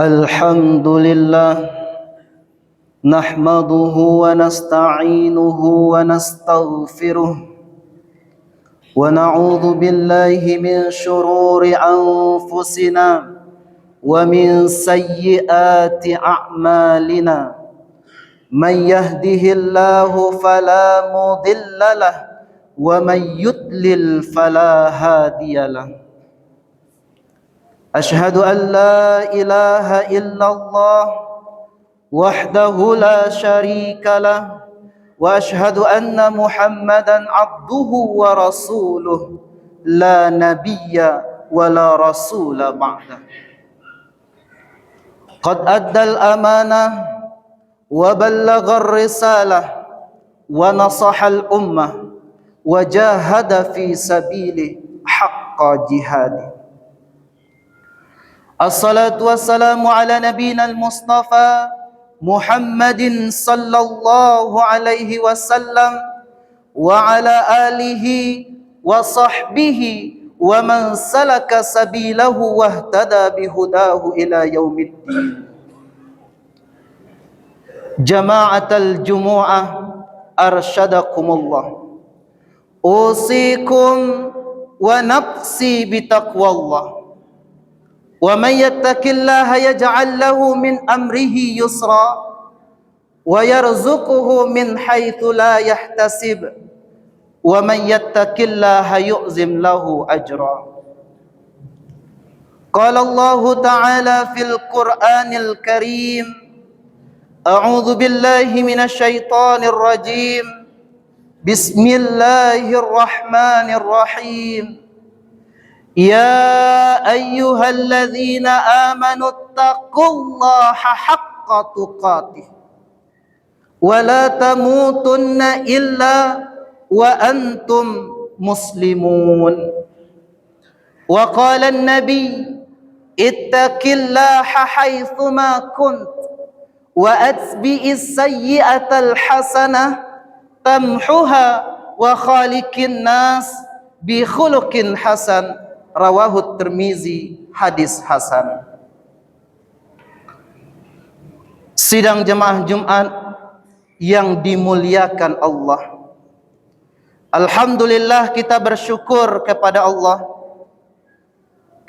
الحمد لله نحمده ونستعينه ونستغفره ونعوذ بالله من شرور أنفسنا ومن سيئات أعمالنا من يهده الله فلا مضل له ومن يضلل فلا هادي له أشهد أن لا إله إلا الله وحده لا شريك له وأشهد أن محمدا عبده ورسوله لا نبي ولا رسول بعده قد أدى الأمانة وبلغ الرسالة ونصح الأمة وجاهد في سبيله حق جهاده الصلاة والسلام على نبينا المصطفى محمد صلى الله عليه وسلم وعلى آله وصحبه ومن سلك سبيله واهتدى بهداه إلى يوم الدين جماعة الجمعة أرشدكم الله أوصيكم ونفسي بتقوى الله ومن يتق الله يجعل له من أمره يسرا ويرزقه من حيث لا يحتسب ومن يتق الله يعظم له أجرا قال الله تعالى في القرآن الكريم أعوذ بالله من الشيطان الرجيم بسم الله الرحمن الرحيم يا أيها الذين آمنوا اتقوا الله حق تقاته ولا تموتن إلا وأنتم مسلمون وقال النبي اتق الله حيثما كنت وأتبع السيئة الحسنة تمحها وخالق الناس بخلق حسن Rawahu Tirmizi, hadis hasan. Sidang jemaah Jumat yang dimuliakan Allah, alhamdulillah kita bersyukur kepada Allah.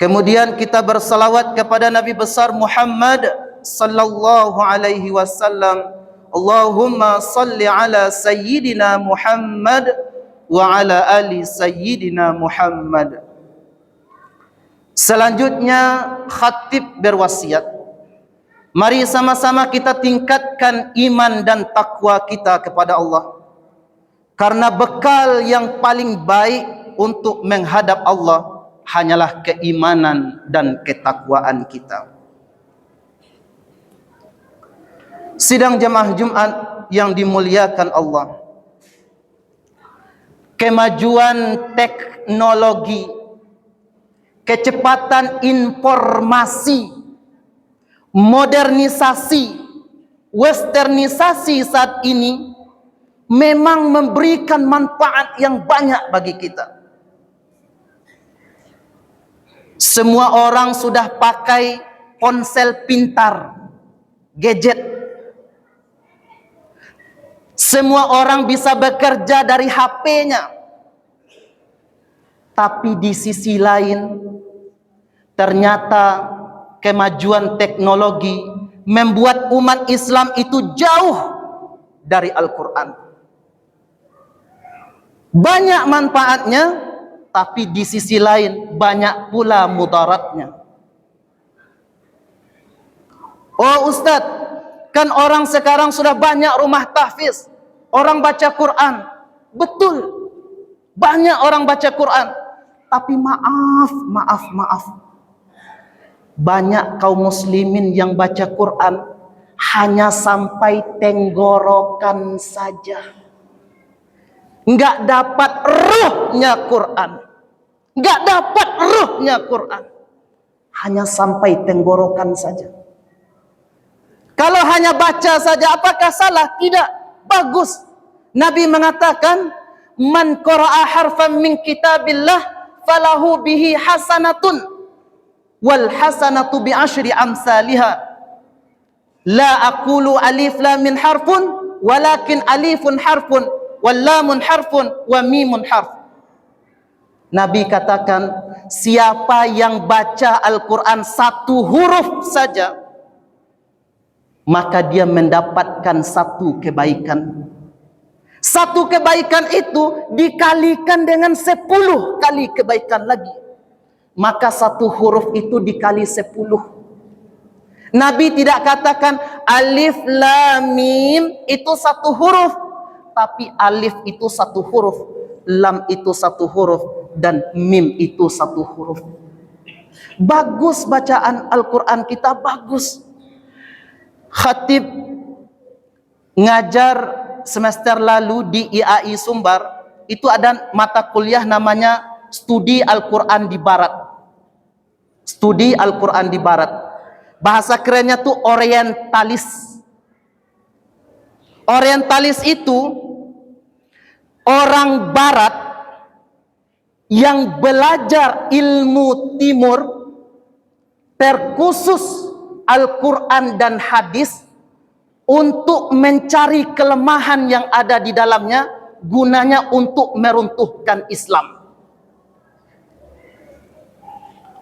Kemudian kita bersalawat kepada Nabi besar Muhammad sallallahu alaihi wasallam. Allahumma salli ala sayyidina Muhammad wa ala ali sayyidina Muhammad. Selanjutnya khatib berwasiat, mari sama-sama kita tingkatkan iman dan takwa kita kepada Allah, karena bekal yang paling baik untuk menghadap Allah hanyalah keimanan dan ketakwaan kita. Sidang jemaah Jumat yang dimuliakan Allah, kemajuan teknologi, kecepatan informasi, modernisasi, westernisasi saat ini memang memberikan manfaat yang banyak bagi kita. Semua orang sudah pakai ponsel pintar, gadget. Semua orang bisa bekerja dari HP-nya. Tapi di sisi lain, ternyata kemajuan teknologi membuat umat Islam itu jauh dari Al-Quran. Banyak manfaatnya, tapi di sisi lain banyak pula mudaratnya. Oh Ustadz, kan orang sekarang sudah banyak rumah tahfiz, orang baca Quran. Betul, banyak orang baca Quran. Tapi maaf, banyak kaum muslimin yang baca Quran hanya sampai tenggorokan saja, nggak dapat ruhnya Quran, nggak dapat ruhnya Quran, hanya sampai tenggorokan saja. Kalau hanya baca saja, apakah salah? Tidak, bagus. Nabi mengatakan, man qara'a harfan min kitabillah falahu bihi hasanatun. wal hasanatu bi asyri amsalha. La aqulu alif lam min harfun walakin alifun harfun wal lamun harfun wa mimun harf. Nabi katakan, siapa yang baca Al-Quran satu huruf saja, maka dia mendapatkan satu kebaikan. Satu kebaikan itu dikalikan dengan 10 kali kebaikan lagi. Maka satu huruf itu dikali 10. Nabi tidak katakan alif lam mim itu satu huruf, tapi alif itu satu huruf, lam itu satu huruf, dan mim itu satu huruf. Bagus bacaan Al-Quran kita, bagus. Khatib ngajar semester lalu di IAI Sumbar, itu ada mata kuliah namanya Studi Al-Quran di Barat. Studi Al-Quran di Barat. Bahasa kerennya tuh orientalis. Orientalis itu orang barat yang belajar ilmu timur, terkhusus Al-Quran dan hadis, untuk mencari kelemahan yang ada di dalamnya, gunanya untuk meruntuhkan Islam.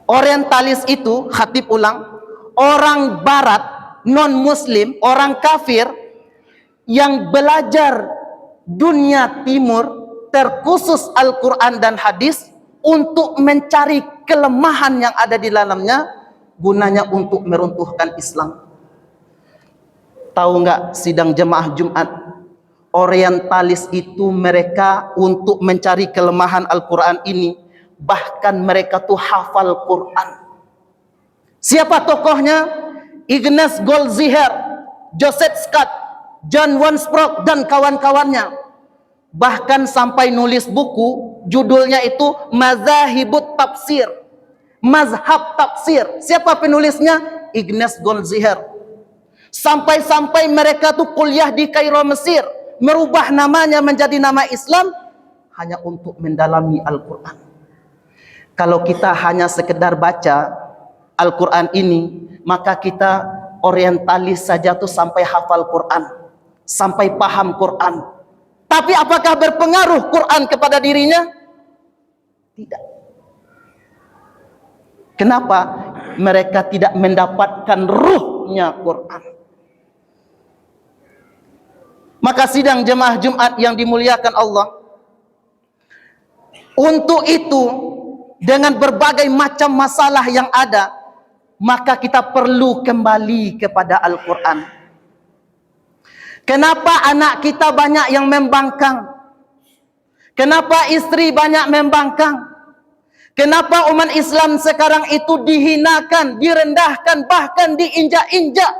Orientalis itu, khatib ulang, orang barat, non-muslim, orang kafir yang belajar dunia timur, terkhusus Al-Quran dan hadis, untuk mencari kelemahan yang ada di dalamnya, gunanya untuk meruntuhkan Islam. Tahu nggak sidang jemaah Jumat? Orientalis itu mereka untuk mencari kelemahan Al-Quran ini, bahkan mereka tuh hafal Quran. Siapa tokohnya? Ignaz Goldziher, Joseph Scott, John Wansbrough, dan kawan-kawannya. Bahkan sampai nulis buku, judulnya itu Mazahibut Tafsir, Mazhab Tafsir. Siapa penulisnya? Ignaz Goldziher. Sampai-sampai mereka tuh kuliah di Kairo, Mesir, merubah namanya menjadi nama Islam hanya untuk mendalami Al-Quran. Kalau kita hanya sekedar baca Al-Quran ini, maka kita orientalis saja tuh sampai hafal Quran, sampai paham Quran. Tapi apakah berpengaruh Quran kepada dirinya? Tidak. Kenapa? Mereka tidak mendapatkan ruhnya Quran. Maka sidang jemaah Jumat yang dimuliakan Allah, untuk itu dengan berbagai macam masalah yang ada, maka kita perlu kembali kepada Al-Quran. Kenapa anak kita banyak yang membangkang? Kenapa istri banyak membangkang? Kenapa umat Islam sekarang itu dihinakan, direndahkan, bahkan diinjak-injak?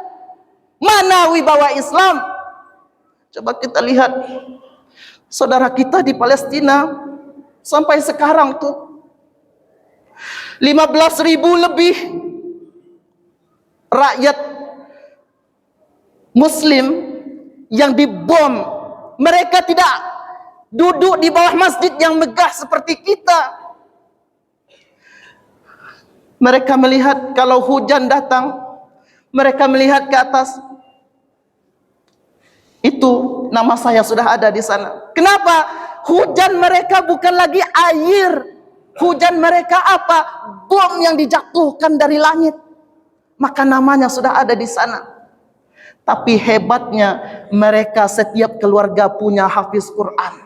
Mana wibawa Islam? Coba kita lihat saudara kita di Palestina, sampai sekarang tuh 15.000 lebih rakyat Muslim yang dibom. Mereka tidak duduk di bawah masjid yang megah seperti kita. Mereka melihat kalau hujan datang, mereka melihat ke atas. Itu nama saya sudah ada di sana. Kenapa? Hujan mereka bukan lagi air. Hujan mereka apa? Bom yang dijatuhkan dari langit. Maka namanya sudah ada di sana. Tapi hebatnya, mereka setiap keluarga punya hafiz Quran.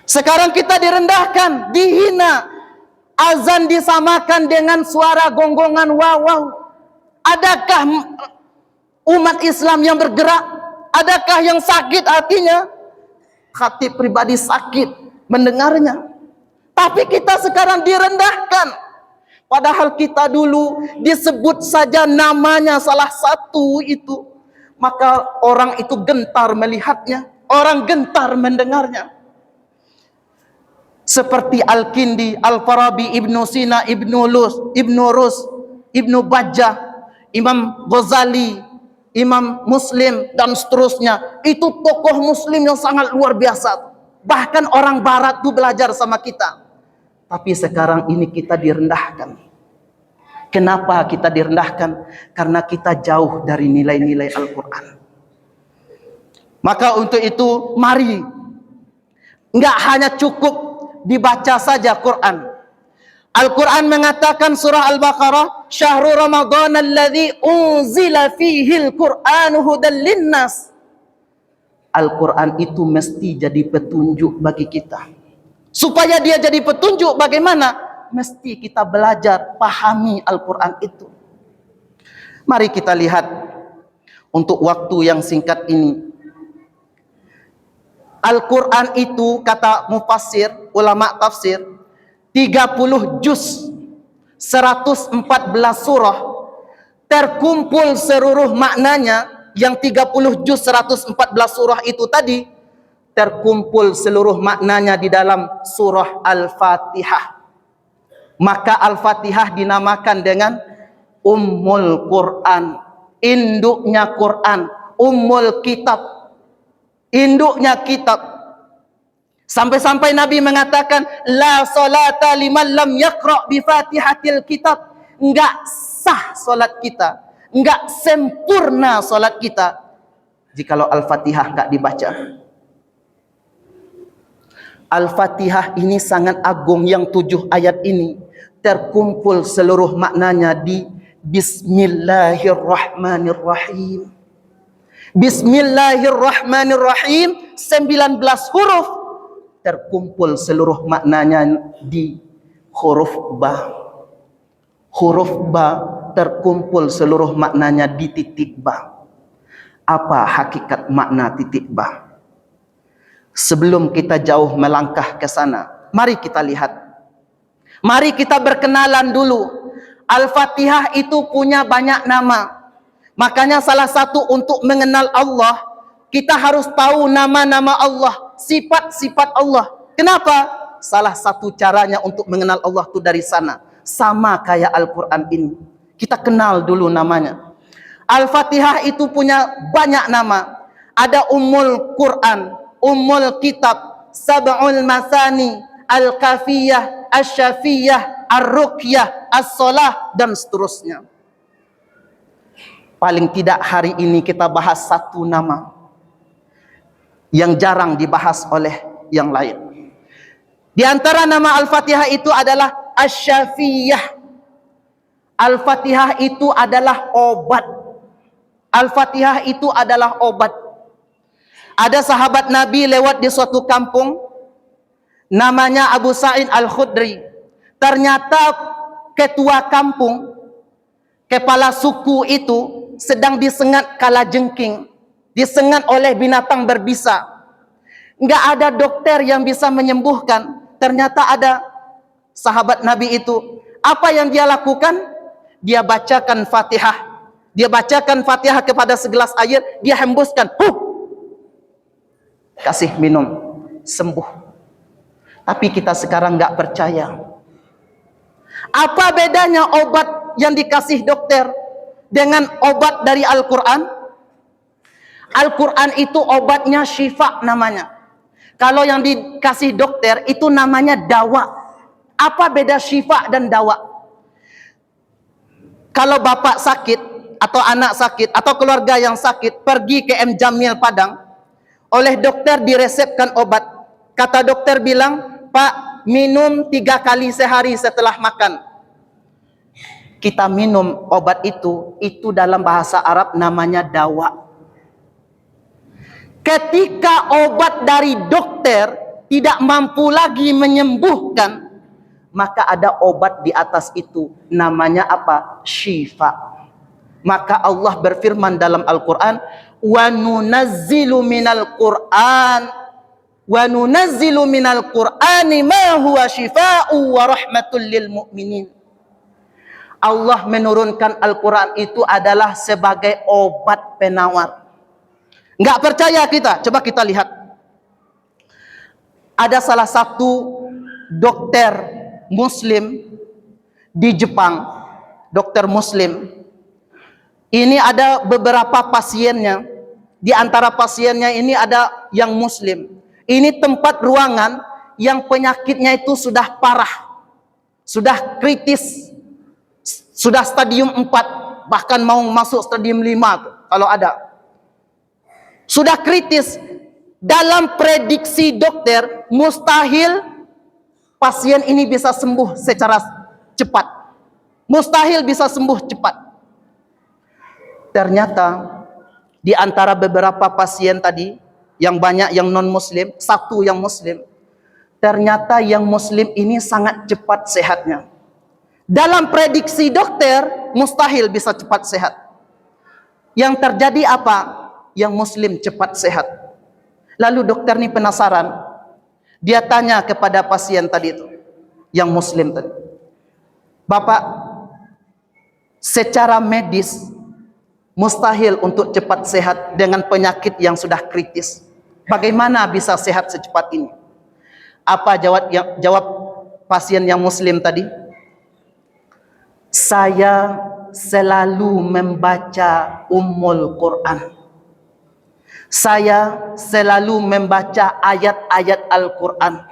Sekarang kita direndahkan, dihina. Azan disamakan dengan suara gonggongan wow-wow. Adakah umat Islam yang bergerak? Adakah yang sakit hatinya? Khatib pribadi sakit mendengarnya. Tapi kita sekarang direndahkan. Padahal kita dulu disebut saja namanya salah satu itu, maka orang itu gentar melihatnya, orang gentar mendengarnya. Seperti Al-Kindi, Al-Farabi, Ibnu Sina, Ibnu Rus, Ibnu Bajjah, Imam Ghazali, Imam Muslim, dan seterusnya. Itu tokoh Muslim yang sangat luar biasa. Bahkan orang Barat tuh belajar sama kita. Tapi sekarang ini kita direndahkan. Kenapa kita direndahkan? Karena kita jauh dari nilai-nilai Al-Quran. Maka untuk itu, mari, enggak hanya cukup dibaca saja Quran. Al-Quran mengatakan surah Al-Baqarah, Syahrul Ramadan alladzi unzila fihi al-Quran hudan linnas. Al-Quran itu mesti jadi petunjuk bagi kita. Supaya dia jadi petunjuk bagaimana? Mesti kita belajar, pahami Al-Quran itu. Mari kita lihat untuk waktu yang singkat ini. Al-Quran itu, kata mufassir, ulama tafsir, 30 juz, 114 surah, terkumpul seluruh maknanya. Yang 30 juz 114 surah itu tadi terkumpul seluruh maknanya di dalam surah Al-Fatihah. Maka Al-Fatihah dinamakan dengan Ummul Quran, induknya Quran, Ummul Kitab, induknya kitab. Sampai-sampai Nabi mengatakan, la salata liman lam yaqra' bi Fatihatil Kitab. Enggak sah solat kita, enggak sempurna solat kita jikalau Al-Fatihah enggak dibaca. Al-Fatihah ini sangat agung, yang 7 ayat ini terkumpul seluruh maknanya di Bismillahirrahmanirrahim. Bismillahirrahmanirrahim, 19 huruf terkumpul seluruh maknanya di huruf ba. Huruf ba terkumpul seluruh maknanya di titik ba. Apa hakikat makna titik ba? Sebelum kita jauh melangkah ke sana, mari kita lihat. Mari kita berkenalan dulu. Al-Fatihah itu punya banyak nama. Makanya salah satu untuk mengenal Allah, kita harus tahu nama-nama Allah, sifat-sifat Allah. Kenapa? Salah satu caranya untuk mengenal Allah itu dari sana. Sama kayak Al-Quran ini. Kita kenal dulu namanya. Al-Fatihah itu punya banyak nama. Ada Ummul Quran, Ummul Kitab, Sab'ul Masani, Al-Kafiyah, Asy-Syafiyah, Ar-Ruqyah, As-Salah, dan seterusnya. Paling tidak hari ini kita bahas satu nama yang jarang dibahas oleh yang lain. Di antara nama Al-Fatihah itu adalah Asy-Syafiyah. Al-Fatihah itu adalah obat. Al-Fatihah itu adalah obat. Ada sahabat Nabi lewat di suatu kampung, namanya Abu Sa'id Al-Khudri. Ternyata ketua kampung, kepala suku itu sedang disengat kalajengking, disengat oleh binatang berbisa. Enggak ada dokter yang bisa menyembuhkan. Ternyata ada sahabat Nabi itu. Apa yang dia lakukan? Dia bacakan Fatihah. Dia bacakan Fatihah kepada segelas air, dia hembuskan. Kasih minum, sembuh. Tapi kita sekarang enggak percaya. Apa bedanya obat yang dikasih dokter dengan obat dari Al-Quran? Al-Quran itu obatnya syifa namanya. Kalau yang dikasih dokter itu namanya dawa. Apa beda syifa dan dawa? Kalau bapak sakit atau anak sakit atau keluarga yang sakit pergi ke M. Jamil Padang, oleh dokter diresepkan obat. Kata dokter bilang, Pak, minum 3 kali sehari setelah makan. Kita minum obat itu dalam bahasa Arab namanya dawa. Ketika obat dari dokter tidak mampu lagi menyembuhkan, maka ada obat di atas itu, namanya apa? Syifa. Maka Allah berfirman dalam Al-Quran, wa nunazzilu minal Qur'ani ma huwa syifa'u wa rahmatul lil mu'minin. Allah menurunkan Al-Quran itu adalah sebagai obat penawar. Enggak percaya kita? Coba kita lihat. Ada salah satu dokter Muslim di Jepang, dokter Muslim. Ini ada beberapa pasiennya. Di antara pasiennya ini ada yang Muslim. Ini tempat ruangan yang penyakitnya itu sudah parah, sudah kritis, Sudah stadium 4, bahkan mau masuk stadium 5 tuh, kalau ada. Sudah kritis. Dalam prediksi dokter, mustahil pasien ini bisa sembuh secara cepat. Mustahil bisa sembuh cepat. Ternyata di antara beberapa pasien tadi, yang banyak yang non-muslim, satu yang muslim, ternyata yang muslim ini sangat cepat sehatnya. Dalam prediksi dokter, mustahil bisa cepat sehat. Yang terjadi apa? Yang muslim cepat sehat. Lalu dokter ini penasaran. Dia tanya kepada pasien tadi itu, yang muslim tadi, Bapak, secara medis mustahil untuk cepat sehat dengan penyakit yang sudah kritis. Bagaimana bisa sehat secepat ini? Apa jawab pasien yang muslim tadi? Saya selalu membaca Ummul Quran. Saya selalu membaca ayat-ayat Al-Quran.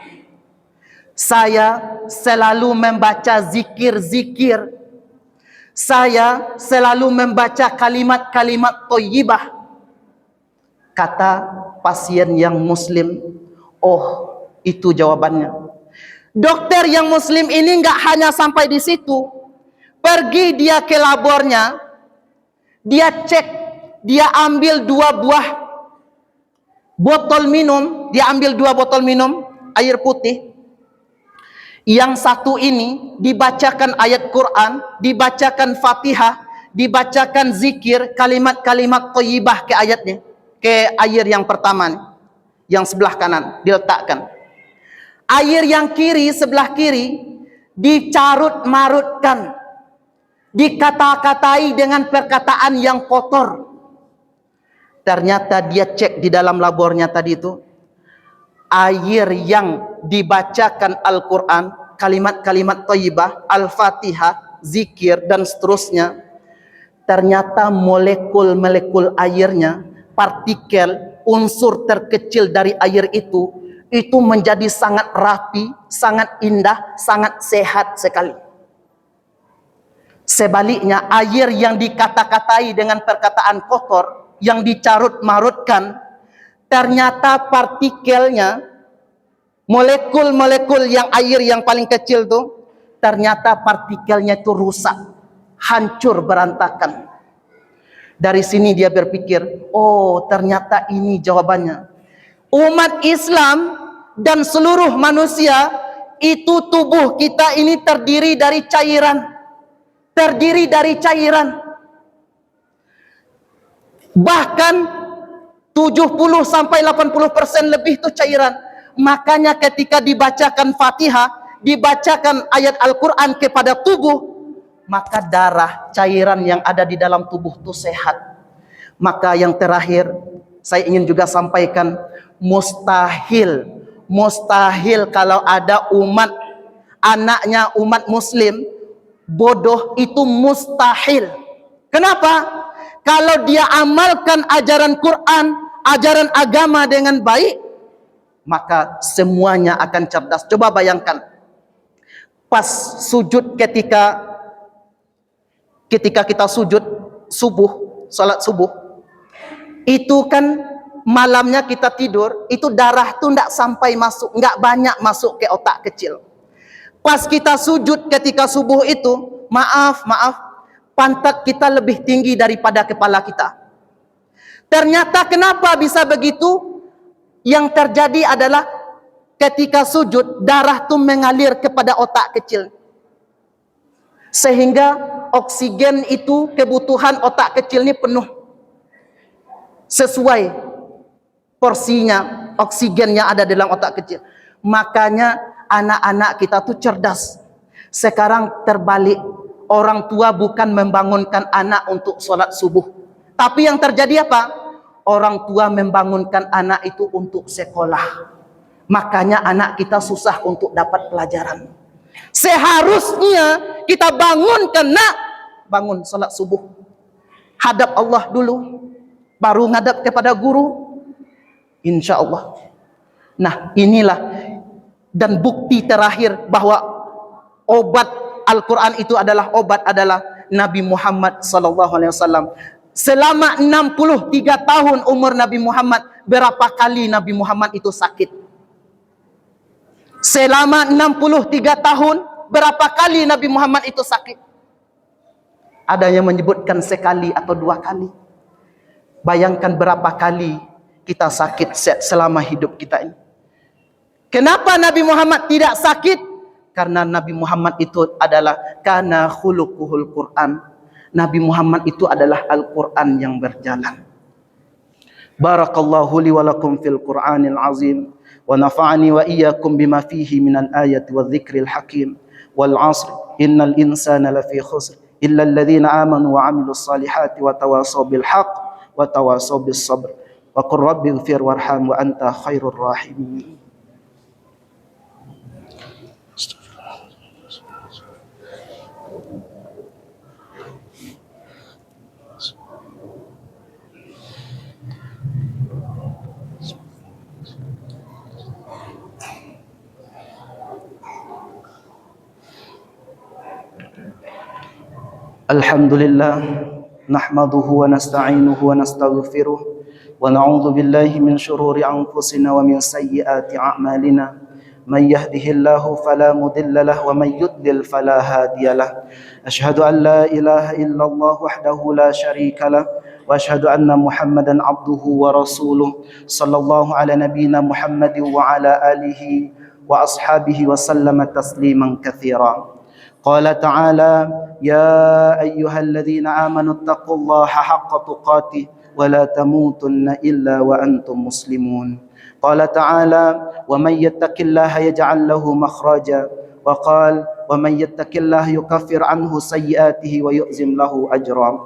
Saya selalu membaca zikir-zikir. Saya selalu membaca kalimat-kalimat thayyibah. Kata pasien yang muslim, oh, itu jawabannya. Dokter yang muslim ini enggak hanya sampai di situ. Pergi dia ke labornya, dia cek, dia ambil 2 buah botol minum, dia ambil 2 botol minum air putih. Yang satu ini dibacakan ayat Quran, dibacakan Fatihah, dibacakan zikir, kalimat-kalimat thayyibah ke ayatnya, ke air yang pertama nih, yang sebelah kanan diletakkan. Air yang kiri, sebelah kiri, dicarut-marutkan, dikata-katai dengan perkataan yang kotor. Ternyata dia cek di dalam labornya tadi itu, air yang dibacakan Al-Quran, kalimat-kalimat thayyibah, Al-Fatihah, zikir, dan seterusnya, ternyata molekul-molekul airnya, partikel, unsur terkecil dari air itu menjadi sangat rapi, sangat indah, sangat sehat sekali. Sebaliknya, air yang dikata-katai dengan perkataan kotor, yang dicarut-marutkan, ternyata partikelnya, molekul-molekul yang air yang paling kecil tuh, ternyata partikelnya itu rusak, hancur, berantakan. Dari sini dia berpikir, oh, ternyata ini jawabannya. Umat Islam dan seluruh manusia, itu tubuh kita ini terdiri dari cairan. Terdiri dari cairan. Bahkan 70-80% lebih itu cairan. Makanya ketika dibacakan Fatihah, dibacakan ayat Al-Quran kepada tubuh, maka darah, cairan yang ada di dalam tubuh itu sehat. Maka yang terakhir, saya ingin juga sampaikan, mustahil kalau ada umat, anaknya umat muslim bodoh, itu mustahil. Kenapa? Kalau dia amalkan ajaran Quran, ajaran agama dengan baik, maka semuanya akan cerdas. Coba bayangkan, pas sujud, ketika kita sujud subuh, salat subuh, itu kan malamnya kita tidur, itu darah tuh enggak sampai masuk, enggak banyak masuk ke otak kecil. Pas kita sujud ketika subuh itu, maaf, pantat kita lebih tinggi daripada kepala kita. Ternyata kenapa bisa begitu? Yang terjadi adalah ketika sujud, darah itu mengalir kepada otak kecil. Sehingga oksigen itu, kebutuhan otak kecil ini penuh. Sesuai porsinya, oksigennya ada dalam otak kecil. Makanya anak-anak kita tuh cerdas. Sekarang terbalik, orang tua bukan membangunkan anak untuk sholat subuh, tapi yang terjadi apa? Orang tua membangunkan anak itu untuk sekolah. Makanya anak kita susah untuk dapat pelajaran. Seharusnya kita bangunkan, nak, bangun sholat subuh, hadap Allah dulu, baru ngadap kepada guru, insya Allah. Nah, inilah. Dan bukti terakhir bahwa obat Al-Quran itu adalah obat, adalah Nabi Muhammad sallallahu alaihi wasallam. Selama 63 tahun umur Nabi Muhammad, berapa kali Nabi Muhammad itu sakit? Selama 63 tahun, berapa kali Nabi Muhammad itu sakit? Ada yang menyebutkan sekali atau 2 kali. Bayangkan berapa kali kita sakit selama hidup kita ini. Kenapa Nabi Muhammad tidak sakit? Karena Nabi Muhammad itu adalah kana khuluquhul Quran. Nabi Muhammad itu adalah Al-Quran yang berjalan. Barakallahu li wa lakum fil Qur'anil azim. Wa nafa'ani wa iyyakum bima fihi minal ayati wa dhikril hakim. Wal 'asr innal insana lafi khusr illa alladhina amanu wa 'amilus salihati wa tawasaw bil haqq wa tawasaw bis sabr. Wa qur rabbighfir warham wa anta khairur rahimin. Alhamdulillah, nahmaduhu wa nasta'inuhu wa nastaghfiruh wa na'udzu billahi min shururi anfusina wa min sayyiati a'malina. Man yahdihillahu fala mudilla lahu wa man yudlil fala hadiyalah. Asyhadu an la ilaha illallah wahdahu la syarika lah wa asyhadu anna Muhammadan abduhu wa rasuluh sallallahu ala nabiyyina Muhammadin wa ala alihi wa ashabihi wa sallama tasliman katsira. Qala ta'ala ya ayyuhalladzina amanu taqullaha haqqa tuqatih wa la tamutunna illa wa antum muslimun. Qala ta'ala wa man yattaqillaha yaj'al lahu makhraja wa qala wa man yattaqillaha yukaffir anhu sayyi'atihi wa yu'zim lahu ajra.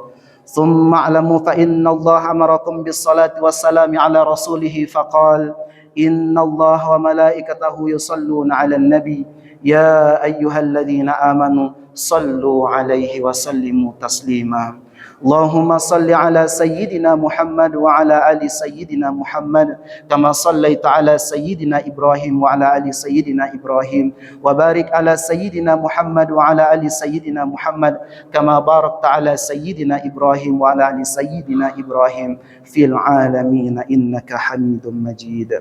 Thumma a'lamu fa inna Allaha amarakum bis salati was salami ala rasulih faqala inna Allaha wa malaikatahu yusalluna 'alan nabi ya ayyuhalladzina amanu sallu 'alaihi wa sallimu taslima. Allahumma salli ala sayyidina Muhammad wa ala ali sayyidina Muhammad kama sallaita ala sayyidina Ibrahim wa ala ali sayyidina Ibrahim wa barik ala sayyidina Muhammad wa ala ali sayyidina Muhammad kama barakta ala sayyidina Ibrahim wa ala ali sayyidina Ibrahim fil alamin innaka Hamidum Majid.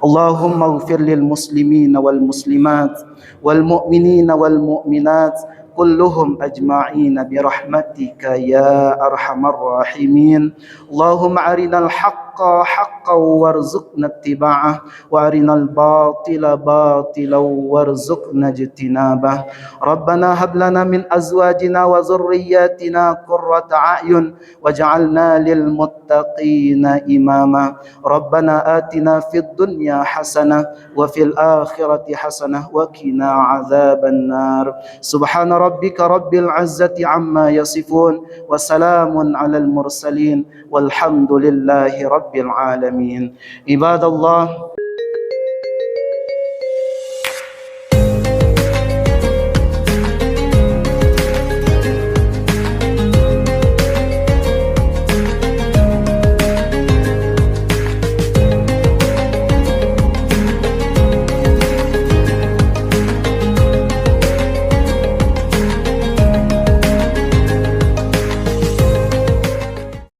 Allahumma ighfir lil muslimina wal muslimat wal mu'minina wal mu'minat kulluhum ajma'in birahmatika ya arhamar rahimin. Allahumma arinal haqqa haqqan warzuqna ittiba'ah wa arinal batila batilan warzuqna ijtinabah. Rabbana hab lana min azwajina wa dhurriyyatina qurrata a'yun waj'alna lil muttaqina imama. Rabbana atina fid dunya hasanah wa fil akhirati hasanah wa qina adzaban nar. Subhana rabbika rabbil izzati amma yasifun wa salamun alal mursalin walhamdulillahi rabbil alamin. Ibadallah,